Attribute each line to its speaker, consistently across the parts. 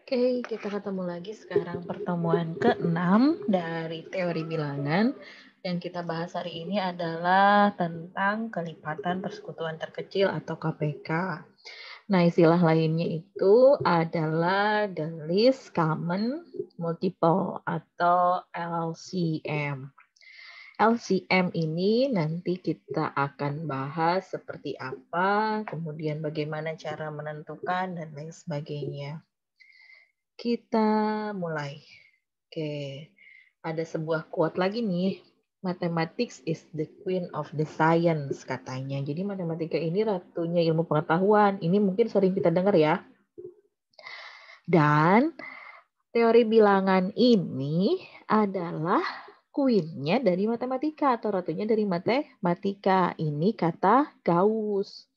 Speaker 1: Oke, kita ketemu lagi sekarang pertemuan ke-6 dari teori bilangan. Yang kita bahas hari ini adalah tentang kelipatan persekutuan terkecil atau KPK. Nah, istilah lainnya itu adalah the least common multiple atau LCM. LCM ini nanti kita akan bahas seperti apa, kemudian bagaimana cara menentukan, dan lain sebagainya. Kita mulai. Oke, ada sebuah quote lagi nih. Mathematics is the queen of the science, katanya. Jadi matematika ini ratunya ilmu pengetahuan. Ini mungkin sering kita dengar ya. Dan teori bilangan ini adalah queen-nya dari matematika atau ratunya dari matematika. Ini kata Gauss.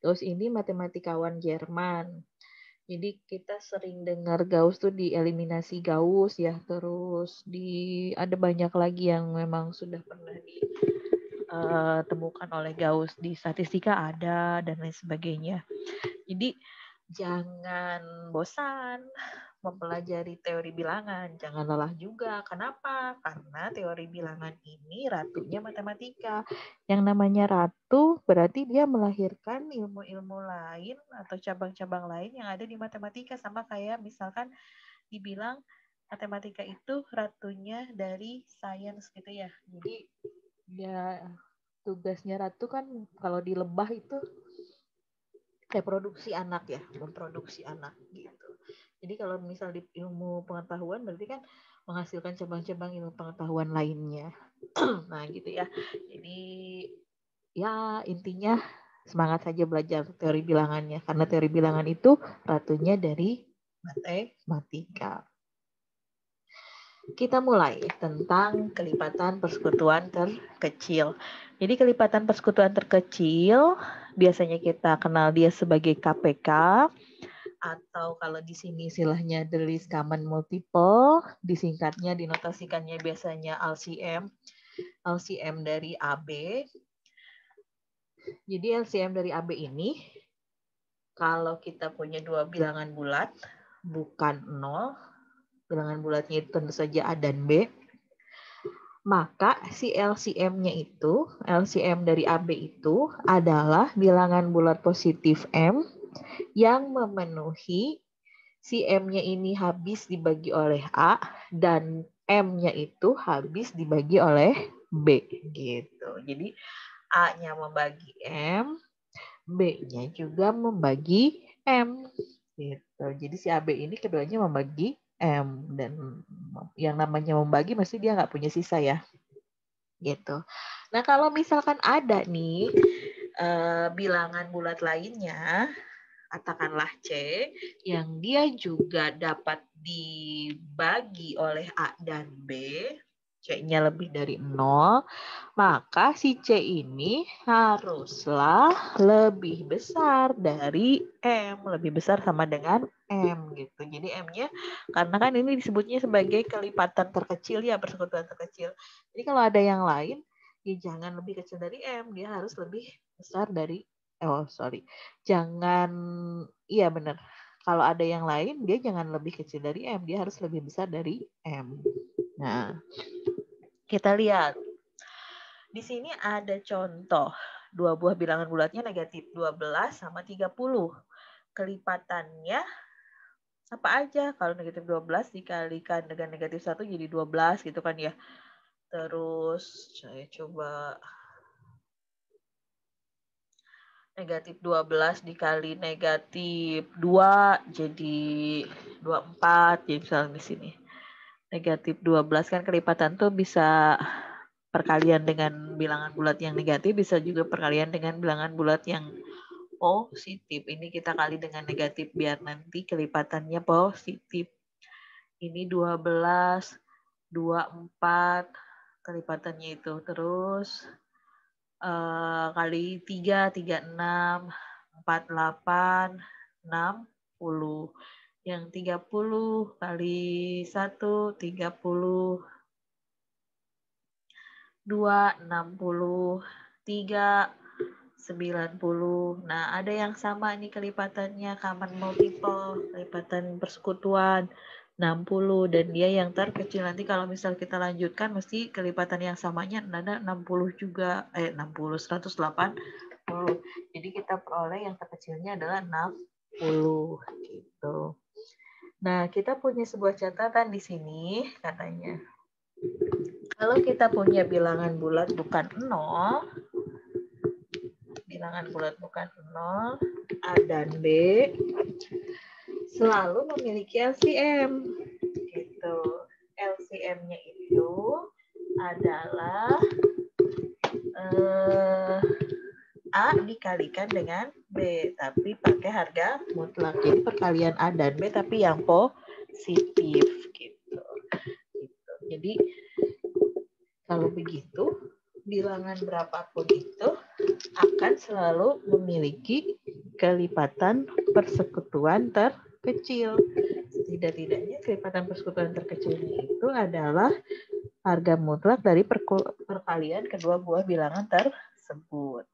Speaker 1: Gauss ini matematikawan Jerman. Jadi kita sering dengar Gauss tuh dieliminasi Gauss ya, terus ada banyak lagi yang memang sudah pernah ditemukan oleh Gauss di statistika ada dan lain sebagainya. Jadi jangan bosan mempelajari teori bilangan, jangan lelah juga. Kenapa? Karena teori bilangan ini ratunya matematika. Yang namanya ratu berarti dia melahirkan ilmu-ilmu lain atau cabang-cabang lain yang ada di matematika. Sama kayak misalkan dibilang matematika itu ratunya dari sains gitu ya. Jadi ya tugasnya ratu kan kalau di lebah itu reproduksi anak ya, memproduksi anak gitu. Jadi kalau misal di ilmu pengetahuan berarti kan menghasilkan cabang-cabang ilmu pengetahuan lainnya. Nah gitu ya. Jadi ya intinya semangat saja belajar teori bilangannya. Karena teori bilangan itu ratunya dari matematika. Kita mulai tentang kelipatan persekutuan terkecil. Jadi kelipatan persekutuan terkecil biasanya kita kenal dia sebagai KPK atau kalau di sini istilahnya the least common multiple, disingkatnya dinotasikannya biasanya LCM. LCM dari AB. Jadi LCM dari AB ini kalau kita punya dua bilangan bulat bukan 0, bilangan bulatnya itu tentu saja A dan B, maka si LCM-nya itu, LCM dari AB itu adalah bilangan bulat positif M yang memenuhi si M-nya ini habis dibagi oleh A dan M-nya itu habis dibagi oleh B gitu. Jadi A-nya membagi M, B-nya juga membagi M gitu. Jadi si AB ini keduanya membagi M, dan yang namanya membagi mesti dia nggak punya sisa ya gitu. Nah kalau misalkan ada nih bilangan bulat lainnya, katakanlah C, yang dia juga dapat dibagi oleh A dan B, C-nya lebih dari 0, maka si C ini haruslah lebih besar dari M, lebih besar sama dengan M gitu. Jadi M-nya, karena kan ini disebutnya sebagai kelipatan terkecil ya, persekutuan terkecil. Jadi kalau ada yang lain, ya jangan lebih kecil dari M, dia harus lebih besar dari jangan, iya benar. Kalau ada yang lain, dia jangan lebih kecil dari M, dia harus lebih besar dari M. Nah, kita lihat. Di sini ada contoh. Dua buah bilangan bulatnya negatif 12 sama 30. Kelipatannya apa aja? Kalau negatif 12 dikalikan dengan negatif 1 jadi 12 gitu kan ya. Terus saya coba negatif 12 dikali negatif 2 jadi 24. Jadi misalnya di sini. Negatif 12 kan kelipatan tuh bisa perkalian dengan bilangan bulat yang negatif, bisa juga perkalian dengan bilangan bulat yang positif. Ini kita kali dengan negatif biar nanti kelipatannya positif. Ini 12, 24 kelipatannya itu. Terus kali 3, 36, 48, 60. Yang 30 kali 1, 30. 2, 60. 3, 90. Nah, ada yang sama nih kelipatannya, common multiple, kelipatan persekutuan 60, dan dia yang terkecil. Nanti kalau misal kita lanjutkan mesti kelipatan yang samanya ada 60 juga, 60, 180. Jadi kita peroleh yang terkecilnya adalah 60 gitu. Nah, kita punya sebuah catatan di sini katanya. Kalau kita punya bilangan bulat bukan 0, bilangan bulat bukan 0, A dan B selalu memiliki LCM. Gitu. LCM-nya itu adalah A dikalikan dengan B, tapi pakai harga mutlak. Jadi perkalian A dan B tapi yang positif gitu. Jadi kalau begitu bilangan berapapun itu akan selalu memiliki kelipatan persekutuan terkecil. Setidak-tidaknya kelipatan persekutuan terkecilnya itu adalah harga mutlak dari perkalian kedua buah bilangan tersebut.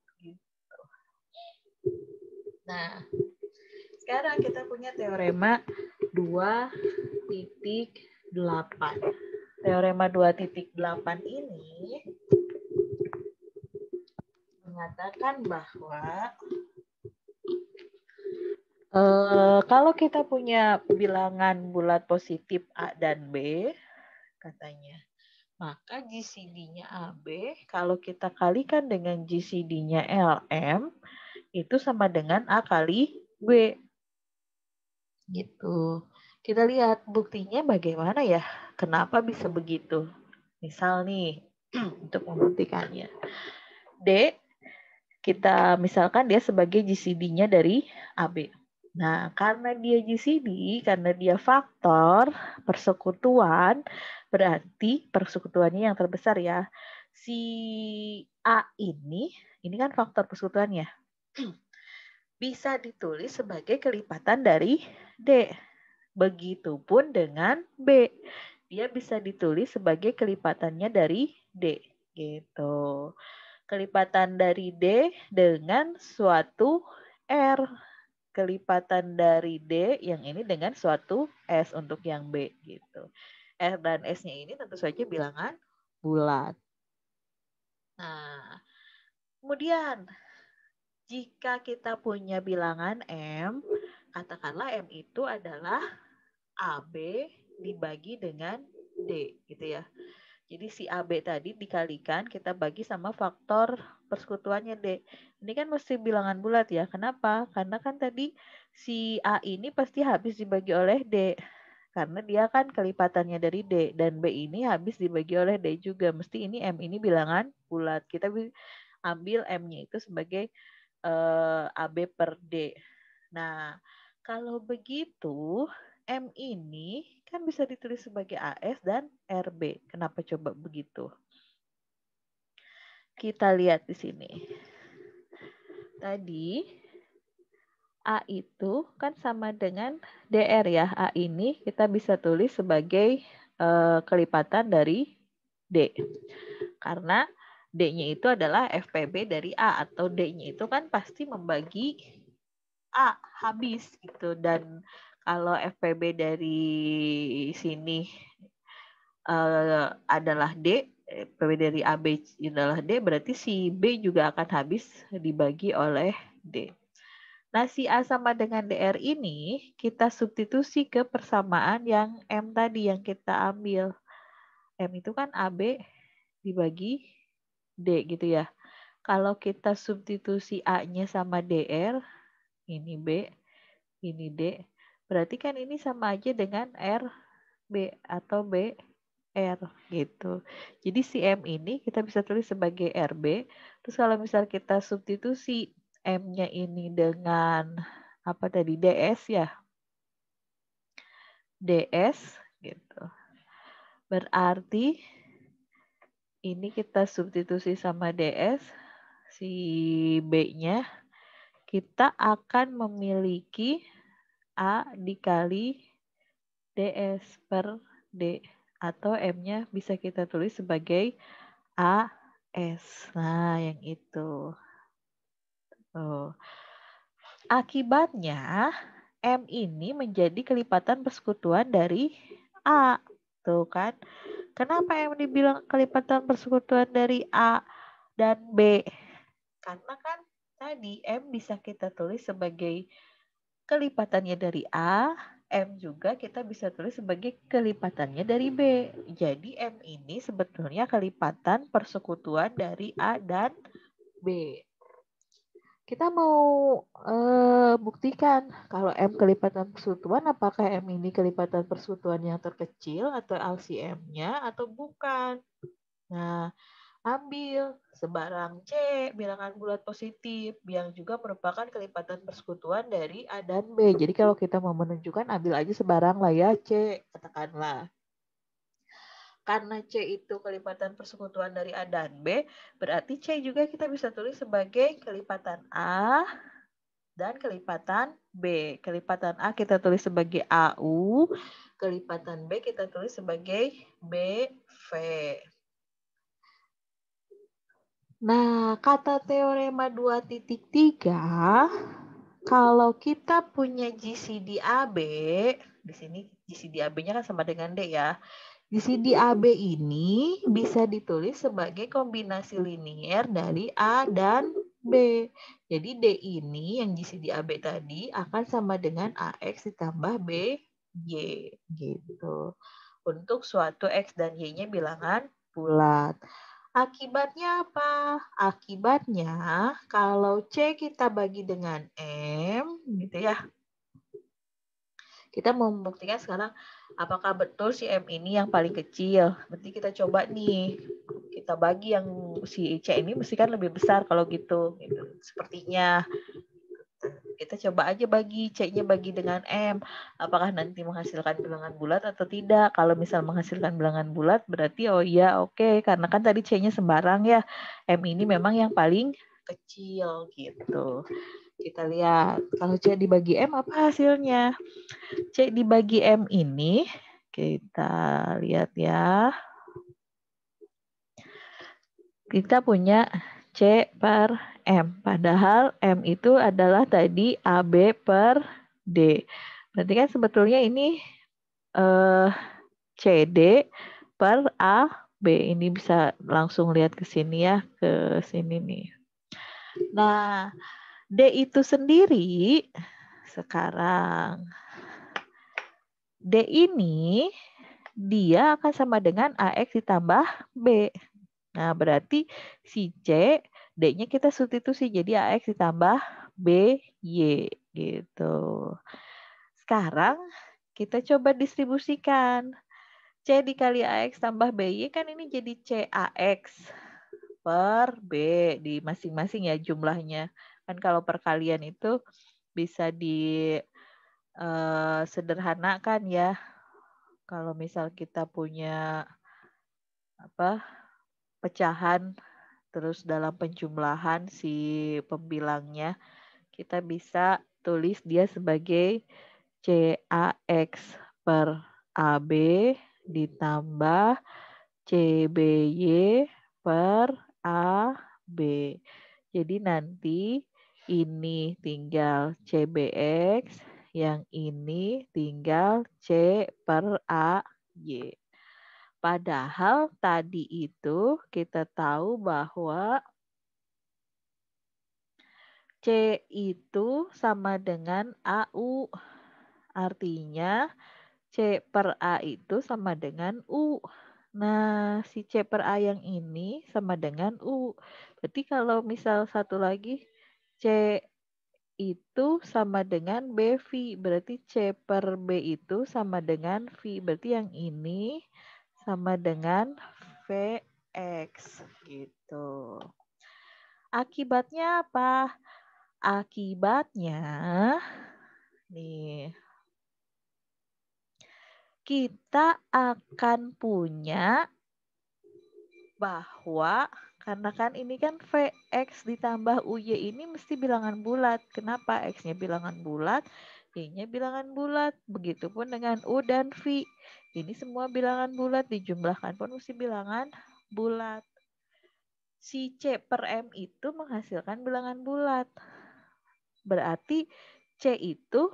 Speaker 1: Nah, sekarang kita punya teorema 2.8. Teorema 2.8 ini mengatakan bahwa kalau kita punya bilangan bulat positif A dan B, katanya, maka GCD-nya AB kalau kita kalikan dengan GCD-nya LM itu sama dengan A kali B. Gitu. Kita lihat buktinya bagaimana ya? Kenapa bisa begitu? Misal nih, untuk membuktikannya. D, kita misalkan dia sebagai GCD-nya dari AB. Nah, karena dia GCD, karena dia faktor persekutuan, berarti persekutuannya yang terbesar ya. Si A ini kan faktor persekutuannya. Bisa ditulis sebagai kelipatan dari D. Begitupun dengan B. Dia bisa ditulis sebagai kelipatannya dari D. Gitu. Kelipatan dari D dengan suatu R. Kelipatan dari D yang ini dengan suatu S untuk yang B gitu. R dan S-nya ini tentu saja bilangan bulat. Nah, kemudian jika kita punya bilangan M, katakanlah M itu adalah AB dibagi dengan D gitu ya. Jadi si AB tadi dikalikan kita bagi sama faktor persekutuannya D. Ini kan mesti bilangan bulat ya. Kenapa? Karena kan tadi si A ini pasti habis dibagi oleh D. Karena dia kan kelipatannya dari D. Dan B ini habis dibagi oleh D juga. Mesti ini M ini bilangan bulat. Kita ambil M-nya itu sebagai AB per D. Nah, kalau begitu M ini kan bisa ditulis sebagai AS dan RB. Kenapa coba begitu? Kita lihat di sini. Tadi A itu kan sama dengan DR ya. A ini kita bisa tulis sebagai kelipatan dari D. Karena D-nya itu adalah FPB dari A, atau D-nya itu kan pasti membagi A habis gitu. Dan kalau FPB dari sini adalah D, FPB dari AB adalah D, berarti si B juga akan habis dibagi oleh D. Nah, si A sama dengan DR ini kita substitusi ke persamaan yang M tadi yang kita ambil. M itu kan AB dibagi D gitu ya. Kalau kita substitusi A-nya sama DR, ini B, ini D, berarti kan ini sama aja dengan RB atau BR gitu. Jadi si M ini kita bisa tulis sebagai RB. Terus kalau misal kita substitusi M-nya ini dengan apa tadi, DS ya. DS gitu. Berarti ini kita substitusi sama DS, si B-nya, kita akan memiliki A dikali DS per D. Atau M-nya bisa kita tulis sebagai AS. Nah, yang itu. Tuh. Akibatnya, M ini menjadi kelipatan persekutuan dari A. Tuh kan. Kenapa M dibilang kelipatan persekutuan dari A dan B? Karena kan tadi M bisa kita tulis sebagai kelipatannya dari A, M juga kita bisa tulis sebagai kelipatannya dari B. Jadi M ini sebetulnya kelipatan persekutuan dari A dan B. Kita mau buktikan kalau M kelipatan persekutuan, apakah M ini kelipatan persekutuan yang terkecil atau LCM-nya atau bukan. Nah, ambil sebarang C, bilangan bulat positif, yang juga merupakan kelipatan persekutuan dari A dan B. Jadi kalau kita mau menunjukkan, ambil aja sebarang lah ya C, katakanlah. Karena C itu kelipatan persekutuan dari A dan B, berarti C juga kita bisa tulis sebagai kelipatan A dan kelipatan B. Kelipatan A kita tulis sebagai AU, kelipatan B kita tulis sebagai BV. Nah, kata teorema 2.3, kalau kita punya GCD AB, di sini GCD AB-nya kan sama dengan D ya. GCD AB ini bisa ditulis sebagai kombinasi linier dari A dan B. Jadi D ini yang GCD AB tadi akan sama dengan AX ditambah BY gitu. Untuk suatu X dan Y-nya bilangan bulat. Akibatnya apa? Akibatnya kalau C kita bagi dengan M gitu ya. Kita mau membuktikan sekarang apakah betul si M ini yang paling kecil. Berarti kita coba nih. Kita bagi yang si C ini mesti kan lebih besar kalau gitu. Sepertinya. Kita coba aja bagi C-nya bagi dengan M. Apakah nanti menghasilkan bilangan bulat atau tidak? Kalau misal menghasilkan bilangan bulat berarti oh iya oke. Karena kan tadi C-nya sembarang ya. M ini memang yang paling kecil gitu. Kita lihat kalau C dibagi M apa hasilnya? C dibagi M ini kita lihat ya. Kita punya C per M. Padahal M itu adalah tadi AB per D. Berarti kan sebetulnya ini CD per AB. Ini bisa langsung lihat ke sini ya. Ke sini nih. Nah, D itu sendiri sekarang. D ini dia akan sama dengan AX ditambah B. Nah, berarti si C, D-nya kita substitusi jadi AX ditambah BY gitu. Sekarang kita coba distribusikan. C dikali AX tambah BY kan ini jadi CAX per B di masing-masing ya jumlahnya. Kan kalau perkalian itu bisa sederhanakan ya. Kalau misal kita punya pecahan terus dalam penjumlahan si pembilangnya kita bisa tulis dia sebagai CAX per AB ditambah CBY per AB. Jadi nanti ini tinggal CBX, yang ini tinggal C per AY. Padahal tadi itu kita tahu bahwa C itu sama dengan AU. Artinya C per A itu sama dengan U. Nah, si C per A yang ini sama dengan U. Berarti kalau misal satu lagi C itu sama dengan BV. Berarti C per B itu sama dengan V. Berarti yang ini sama dengan VX gitu. Akibatnya apa? Akibatnya nih kita akan punya bahwa karena kan ini kan VX ditambah UY ini mesti bilangan bulat. Kenapa? X-nya bilangan bulat, Y-nya bilangan bulat. Begitupun dengan U dan V. Ini semua bilangan bulat, dijumlahkan pun mesti bilangan bulat. Si C per M itu menghasilkan bilangan bulat. berarti C itu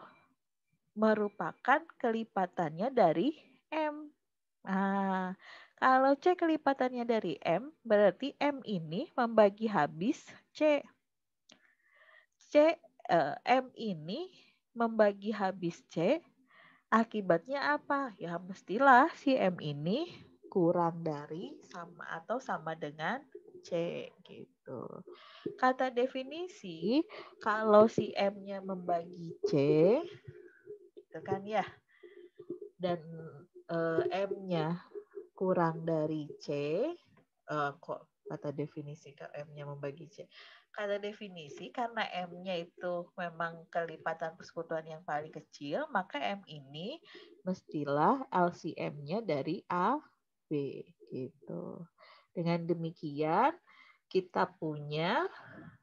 Speaker 1: merupakan kelipatannya dari M. Nah, kalau C kelipatannya dari M, berarti M ini membagi habis C. M ini membagi habis C, akibatnya apa? Ya mestilah si M ini kurang dari sama dengan C gitu. Kata definisi, kalau si M-nya membagi C, gitu kan ya, dan M-nya kurang dari C, kok kata definisi kalau M-nya membagi C? Kata definisi, karena M-nya itu memang kelipatan persekutuan yang paling kecil, maka M ini mestilah LCM-nya dari A, B gitu. Dengan demikian, kita punya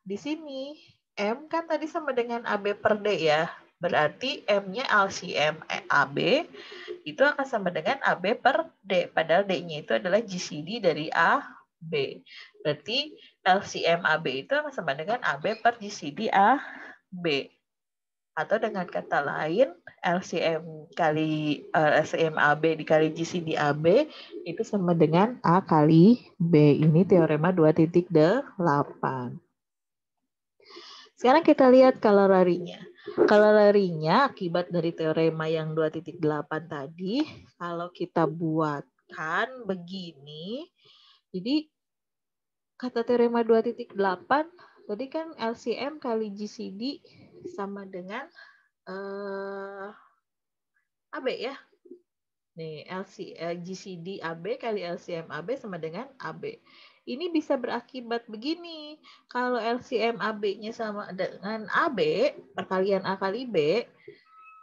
Speaker 1: di sini M kan tadi sama dengan AB per D ya. Berarti M-nya LCM AB itu akan sama dengan AB per D. Padahal D-nya itu adalah GCD dari A, B. Berarti LCM AB itu akan sama dengan AB per GCD A, B. Atau dengan kata lain, LCM AB dikali GCD AB itu sama dengan A kali B. Ini teorema 2.8. Sekarang kita lihat kalorarinya. Kalorarinya akibat dari teorema yang 2.8 tadi, kalau kita buatkan begini, jadi kata teorema 2.8 tadi kan LCM kali GCD sama dengan AB ya. Nih, GCD AB kali LCM AB sama dengan AB. Ini bisa berakibat begini. Kalau LCM AB-nya sama dengan AB, perkalian A kali B,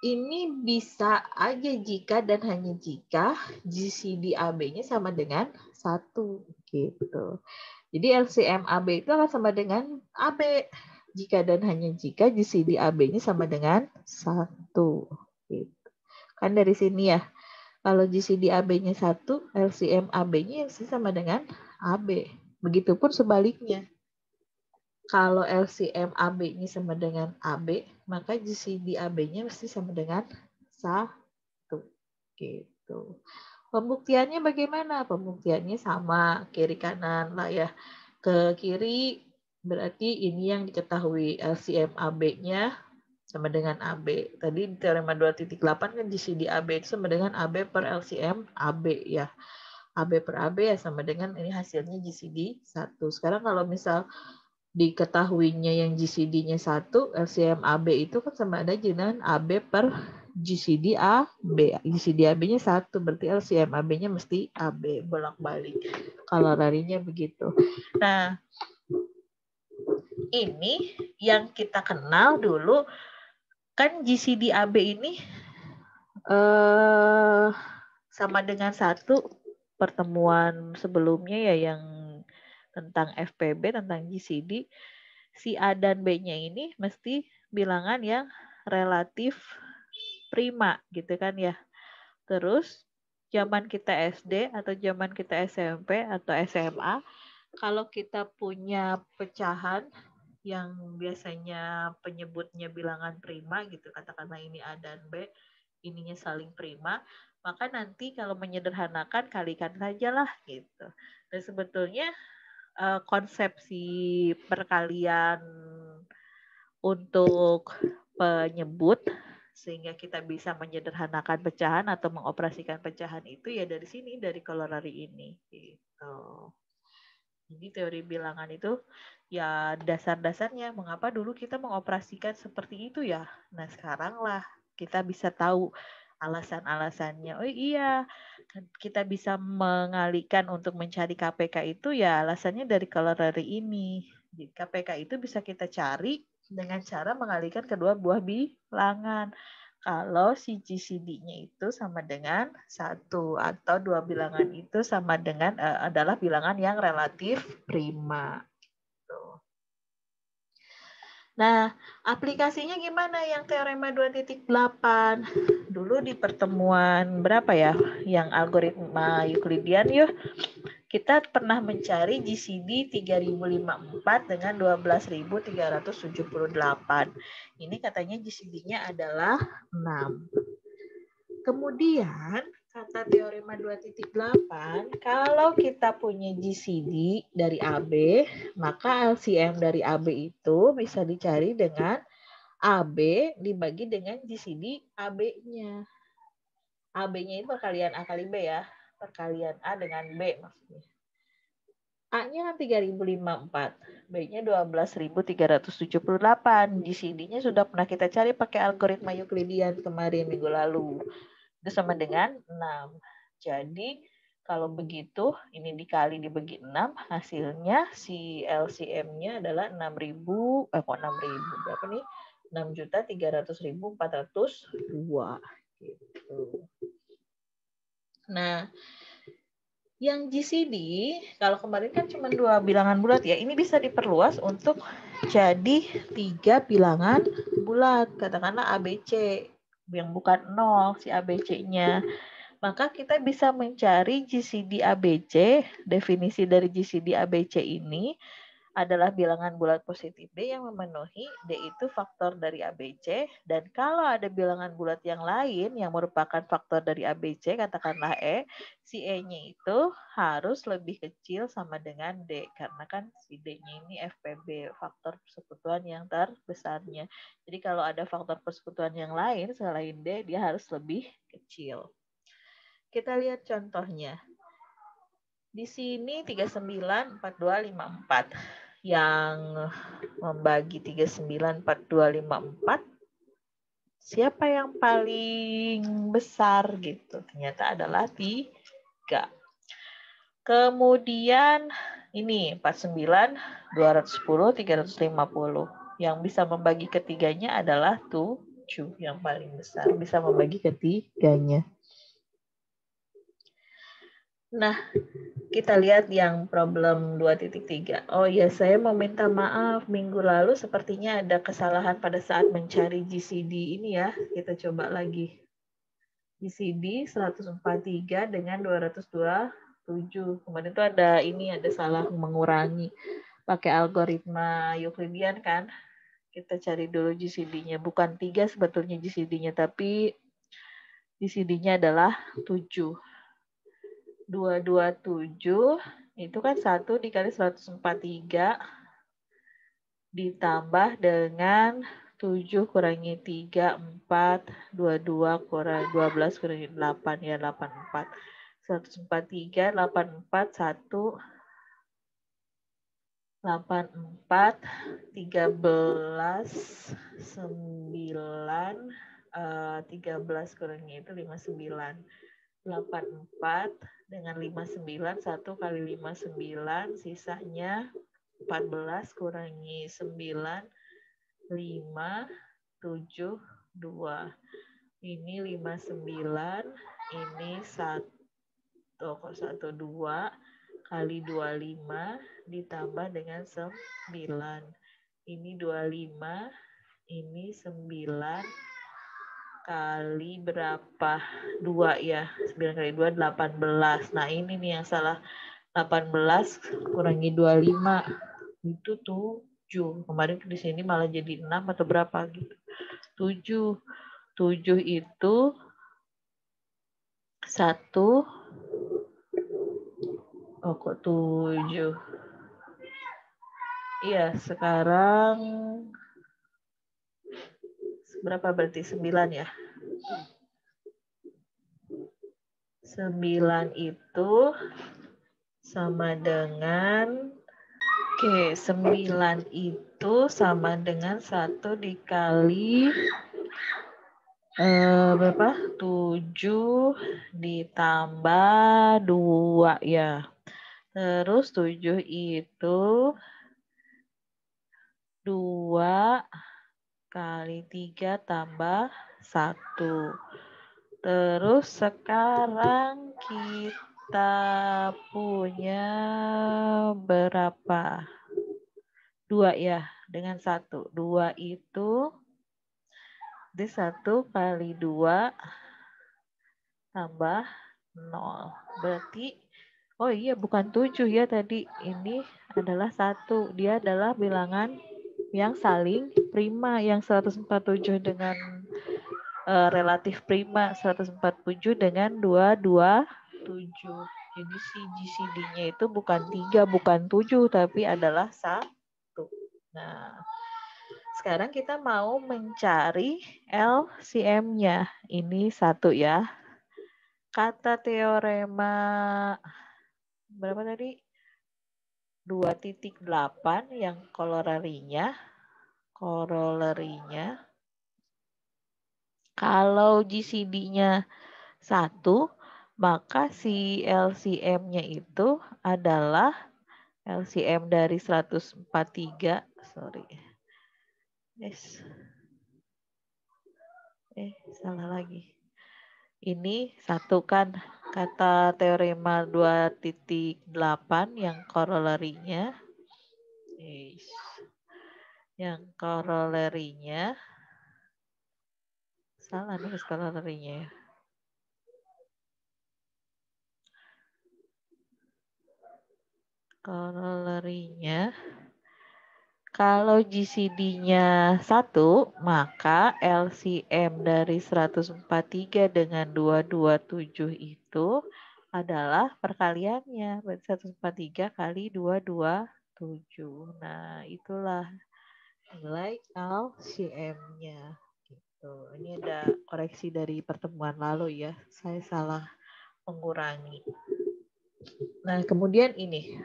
Speaker 1: ini bisa aja jika dan hanya jika GCD AB-nya sama dengan 1. Gitu. Jadi LCM AB itu akan sama dengan AB. Jika dan hanya jika GCD AB-nya sama dengan 1. Gitu. Kan dari sini ya. Kalau GCD AB-nya 1, LCM AB-nya sama dengan AB. Begitupun sebaliknya. Kalau LCM AB-nya sama dengan AB, maka GCD AB-nya mesti sama dengan 1. Gitu. Pembuktiannya bagaimana? Pembuktiannya sama, kiri kanan lah ya. Ke kiri berarti ini yang diketahui LCM AB-nya sama dengan AB. Tadi di teorema 2.8 kan GCD AB itu sama dengan AB per LCM AB ya. AB per AB ya sama dengan ini hasilnya GCD 1. Sekarang kalau misal diketahuinya yang GCD-nya 1, LCM AB itu kan sama ada dengan AB per GCD AB. GCD AB-nya 1, berarti LCM AB-nya mesti AB, bolak-balik. Kalorarinya begitu. Nah, ini yang kita kenal dulu kan GCD AB ini sama dengan 1 pertemuan sebelumnya ya yang tentang FPB, tentang GCD. Si A dan B-nya ini mesti bilangan yang relatif prima gitu kan ya. Terus zaman kita SD atau zaman kita SMP atau SMA, kalau kita punya pecahan yang biasanya penyebutnya bilangan prima gitu, katakanlah ini A dan B, ininya saling prima, maka nanti kalau menyederhanakan kalikan sajalah gitu. Dan sebetulnya konsepsi perkalian untuk penyebut sehingga kita bisa menyederhanakan pecahan atau mengoperasikan pecahan itu ya dari sini, dari kalorari ini gitu. Jadi teori bilangan itu ya dasar-dasarnya mengapa dulu kita mengoperasikan seperti itu ya. Nah sekarang lah kita bisa tahu alasan-alasannya. Oh iya, kita bisa mengalihkan untuk mencari KPK itu ya alasannya dari kalorari ini. Jadi KPK itu bisa kita cari dengan cara mengalihkan kedua buah bilangan. Kalau si GCD-nya itu sama dengan 1 atau dua bilangan itu sama dengan adalah bilangan yang relatif prima. Nah, aplikasinya gimana yang teorema 2.8? Dulu di pertemuan berapa ya? Yang algoritma Euclidean yuk. kita pernah mencari GCD 3054 dengan 12.378. Ini katanya GCD-nya adalah 6. Kemudian, kata teorema 2.8, kalau kita punya GCD dari AB, maka LCM dari AB itu bisa dicari dengan AB dibagi dengan GCD AB-nya. AB-nya itu perkalian A kali B ya. Perkalian A dengan B maksudnya. A-nya 3054, B-nya 12.378. GCD-nya sudah pernah kita cari pakai algoritma Euclidean kemarin minggu lalu. Itu sama dengan 6. Jadi kalau begitu ini dikali dibagi 6, hasilnya si LCM-nya adalah 6.000, kok 6.000 berapa nih? 6.300.402 gitu. Nah, yang GCD, kalau kemarin kan cuma 2 bilangan bulat ya, ini bisa diperluas untuk jadi 3 bilangan bulat. Katakanlah ABC, yang bukan 0, si ABC-nya. Maka kita bisa mencari GCD ABC, definisi dari GCD ABC ini adalah bilangan bulat positif D yang memenuhi D itu faktor dari ABC, dan kalau ada bilangan bulat yang lain yang merupakan faktor dari ABC, katakanlah E, si E-nya itu harus lebih kecil sama dengan D, karena kan si D-nya ini FPB, faktor persekutuan yang terbesarnya. Jadi kalau ada faktor persekutuan yang lain selain D, dia harus lebih kecil. Kita lihat contohnya. Di sini 39, 42, 54. Yang membagi 39, 42, 54, siapa yang paling besar gitu? Ternyata adalah 3. Kemudian ini 49, 210, 350. Yang bisa membagi ketiganya adalah 7. Yang paling besar bisa membagi ketiganya. Nah, kita lihat yang problem 2.3. Oh ya, saya mau minta maaf. Minggu lalu sepertinya ada kesalahan pada saat mencari GCD ini ya. Kita coba lagi. GCD 143 dengan 227. Kemarin itu ada salah mengurangi. Pakai algoritma Euclidean kan. Kita cari dulu GCD-nya. Bukan 3 sebetulnya GCD-nya, tapi GCD-nya adalah 7. 227 itu kan 1 dikali 143 ditambah dengan 7 kurangi 3, 4, 22 kurangi 12 kurangi 8, ya 84. 143, 84, 1, 84, 13, 9, 13 kurangi itu 59. 84 dengan 59, 1 kali 59, sisanya 14 kurangi 9, 5, 7, 2. Ini 59, ini 1, 2 kali 25 ditambah dengan 9. Ini 25, ini 9, kali berapa? 2 ya. 9 kali 2, 18. Nah, ini nih yang salah. 18 kurangi 25. Itu 7. Kemarin di sini malah jadi 6 atau berapa gitu. 7. 7 itu 1. Oh, kok 7? Iya, sekarang berapa berarti? 9 ya? 9 itu sama dengan 9 itu sama dengan 1 dikali berapa? 7 ditambah 2 ya. Terus 7 itu 2 kali 3 tambah 1. Terus sekarang kita punya berapa? 2 ya, dengan 1. 2 itu 1 kali 2 tambah 0. Berarti, Oh iya, bukan 7 ya tadi. Ini adalah 1. Dia adalah bilangan yang saling prima, yang 147 dengan relatif prima, 147 dengan 227. Jadi si GCD-nya itu bukan 3, bukan 7, tapi adalah 1. Nah, sekarang kita mau mencari LCM-nya. Ini 1 ya. Kata teorema berapa tadi? 2.8 yang korolarinya kalau GCD-nya 1, maka si LCM-nya itu adalah LCM dari 143, sorry. Salah lagi. Ini 1 kan kata teorema 2.8 yang korolarinya. Yang korolarinya salah nulis korolarinya ya. Korolarinya kalau GCD-nya 1, maka LCM dari 143 dengan 227 itu adalah perkaliannya. Berarti 143 kali 227. Nah, itulah nilai LCM-nya. Gitu. Ini ada koreksi dari pertemuan lalu ya. Saya salah mengurangi. Nah, kemudian ini.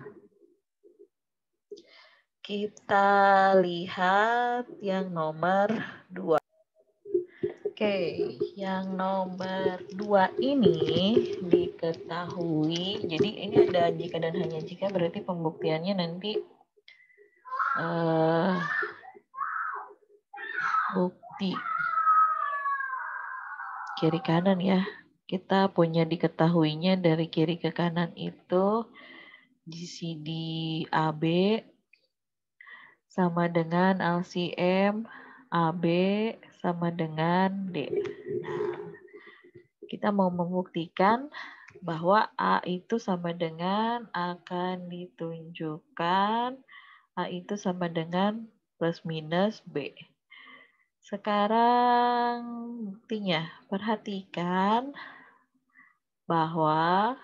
Speaker 1: Kita lihat yang nomor 2. Oke, yang nomor 2 ini diketahui. Jadi ini ada jika dan hanya jika, berarti pembuktiannya nanti bukti kiri kanan ya. Kita punya diketahuinya dari kiri ke kanan itu GCD AB sama dengan LCM AB sama dengan D. Nah, kita mau membuktikan bahwa A itu sama dengan akan ditunjukkan A itu sama dengan plus minus B. Sekarang buktinya, perhatikan bahwa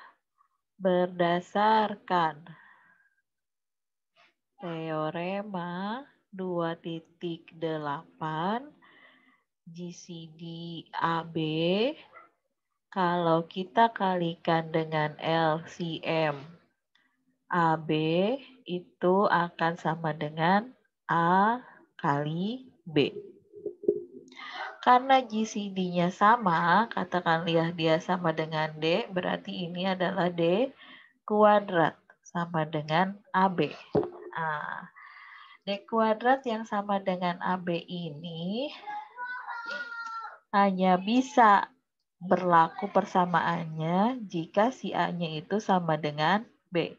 Speaker 1: berdasarkan teorema 2.8 GCD AB, kalau kita kalikan dengan LCM AB itu akan sama dengan A kali B. Karena GCD-nya sama, katakanlah dia sama dengan D, berarti ini adalah D kuadrat sama dengan AB. Nah, D kuadrat yang sama dengan AB ini hanya bisa berlaku persamaannya jika si A-nya itu sama dengan B.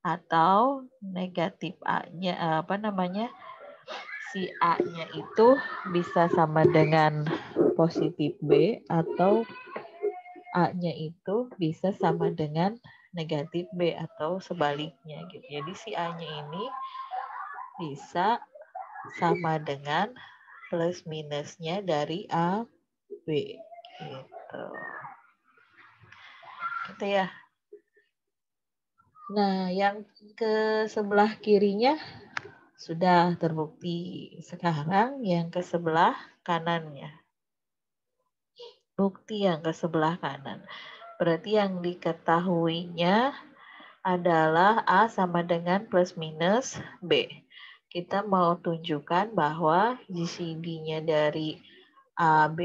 Speaker 1: Atau negatif A-nya, si A-nya itu bisa sama dengan positif B atau A-nya itu bisa sama dengan negatif B atau sebaliknya gitu. Jadi si A-nya ini bisa sama dengan plus minusnya dari A, B gitu. Gitu ya. Nah, yang ke sebelah kirinya sudah terbukti. Sekarang yang ke sebelah kanannya. Bukti yang ke sebelah kanan. Berarti yang diketahuinya adalah A sama dengan plus minus B. Kita mau tunjukkan bahwa GCD-nya dari AB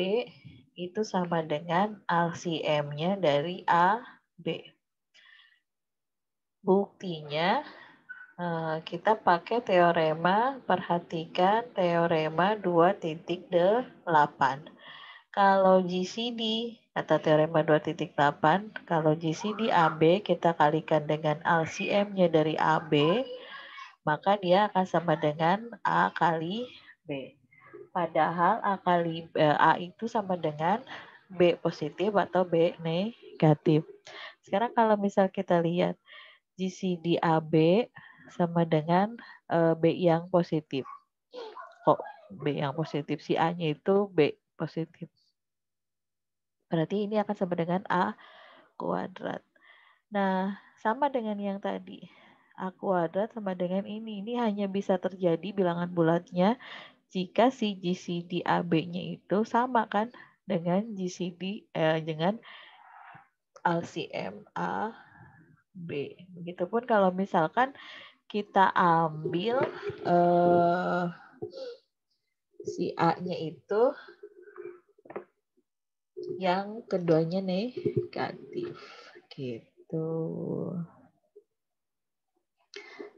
Speaker 1: itu sama dengan LCM-nya dari AB. Buktinya kita pakai teorema, perhatikan teorema 2.8. Kalau GCD, kata teorema 2.8, kalau GCD AB kita kalikan dengan LCM-nya dari AB, maka dia akan sama dengan A kali B. Padahal A itu sama dengan B positif atau B negatif. Sekarang kalau misal kita lihat GCD AB sama dengan B yang positif. Kok B yang positif? Si A-nya itu B positif. Berarti ini akan sama dengan A kuadrat. Nah, sama dengan yang tadi. A kuadrat sama dengan ini. Ini hanya bisa terjadi bilangan bulatnya jika si GCD AB-nya itu sama kan dengan dengan LCM AB. Begitupun kalau misalkan kita ambil si A-nya itu yang keduanya negatif. Gitu.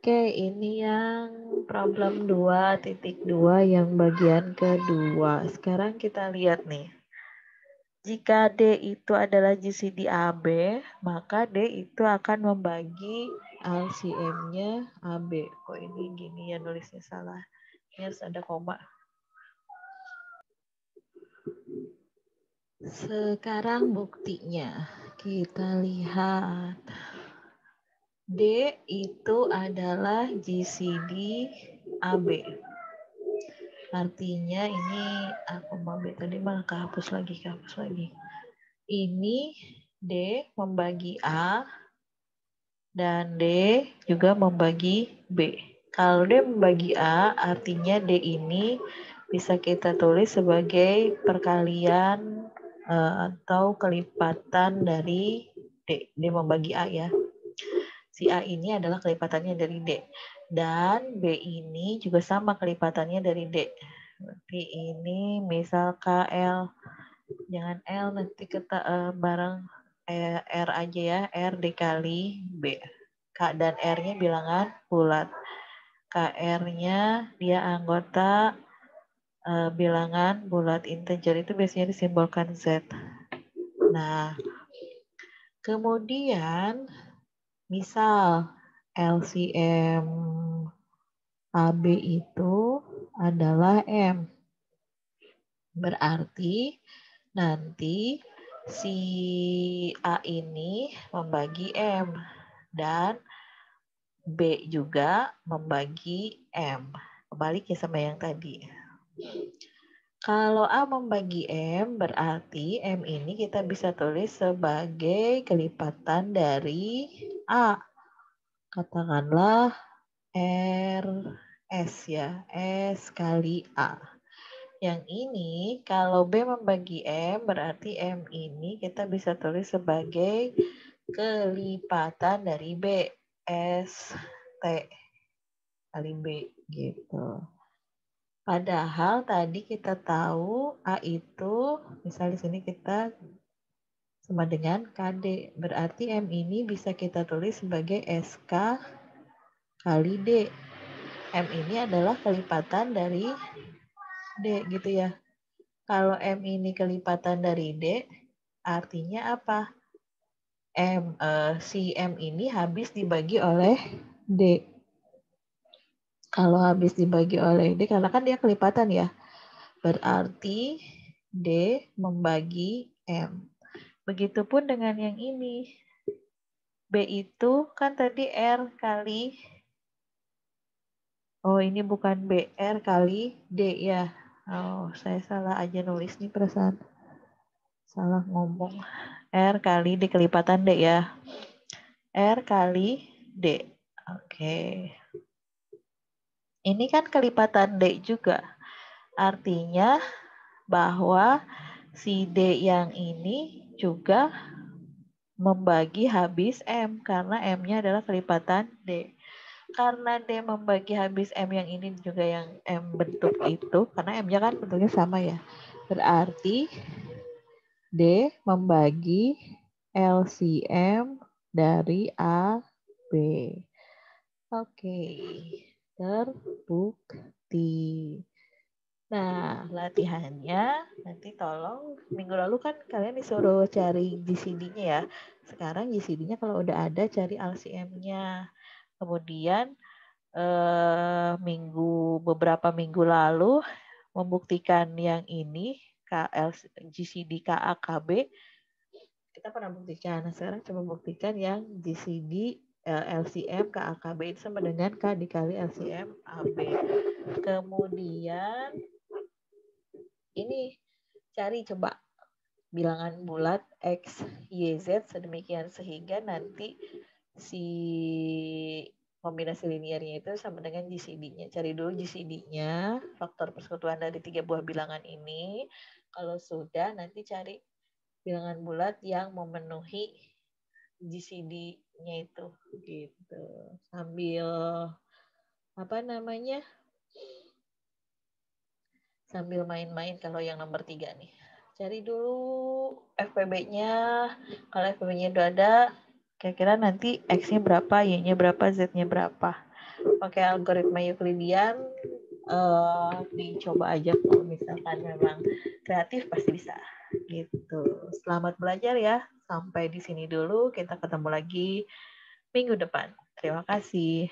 Speaker 1: Oke, ini yang problem 2.2 yang bagian kedua. Sekarang kita lihat nih. Jika D itu adalah GCD AB, maka D itu akan membagi LCM-nya AB. Kok ini gini ya nulisnya salah. Ini harus ada koma. Sekarang buktinya. Kita lihat. D itu adalah GCD AB. Artinya ini aku mau tadi malah kehapus lagi. Ini D membagi A dan D juga membagi B. Kalau D membagi A, artinya D ini bisa kita tulis sebagai perkalian atau kelipatan dari D. D membagi A ya. Si A ini adalah kelipatannya dari D. Dan B ini juga sama kelipatannya dari D. Berarti ini misal KL. Jangan L, nanti kita bareng R aja ya. R dikali B. K dan R-nya bilangan bulat. KR-nya dia anggota bilangan bulat integer. Itu biasanya disimbolkan Z. Nah, kemudian misal LCM AB itu adalah M. Berarti nanti si A ini membagi M dan B juga membagi M. Kebalik ya sama yang tadi. Kalau A membagi M, berarti M ini kita bisa tulis sebagai kelipatan dari A. Katakanlah RS ya, S kali A. Yang ini kalau B membagi M, berarti M ini kita bisa tulis sebagai kelipatan dari B. S T kali B gitu. Padahal tadi kita tahu A itu, misalnya di sini kita sama dengan KD. Berarti M ini bisa kita tulis sebagai SK kali D. M ini adalah kelipatan dari D gitu ya. Kalau M ini kelipatan dari D, artinya apa? Si M ini habis dibagi oleh D. Kalau habis dibagi oleh D, karena kan dia kelipatan ya. Berarti D membagi M. Begitupun dengan yang ini. B itu kan tadi R kali. Oh ini bukan B, R kali D ya. Oh saya salah aja nulis nih perasaan. Salah ngomong. R kali D kelipatan D ya. R kali D. Oke. Ini kan kelipatan D juga. Artinya bahwa si D yang ini juga membagi habis M. Karena M-nya adalah kelipatan D. Karena D membagi habis M yang ini juga yang M bentuk itu. Karena M-nya kan bentuknya sama ya. Berarti D membagi LCM dari A, B. Oke, terbukti. Nah, latihannya nanti tolong minggu lalu kan kalian disuruh cari GCD-nya ya. Sekarang GCD-nya kalau udah ada cari LCM-nya. Kemudian beberapa minggu lalu membuktikan yang ini GCD KA KB kita pernah buktikan. Nah, sekarang coba buktikan yang GCD LCM KAKB itu sama dengan K dikali LCM AB. Kemudian ini cari coba bilangan bulat X, Y, Z sedemikian sehingga nanti si kombinasi linearnya itu sama dengan GCD-nya. Cari dulu GCD-nya, faktor persekutuan dari 3 buah bilangan ini. Kalau sudah, nanti cari bilangan bulat yang memenuhi GCD-nya itu. Gitu. Sambil sambil main-main kalau yang nomor 3 nih. Cari dulu FPB-nya. Kalau FPB-nya udah ada, kira-kira nanti X-nya berapa, Y-nya berapa, Z-nya berapa. Pakai algoritma Euclidean, dicoba aja kalau misalkan memang kreatif pasti bisa. Gitu. Selamat belajar ya. Sampai di sini dulu. Kita ketemu lagi minggu depan. Terima kasih.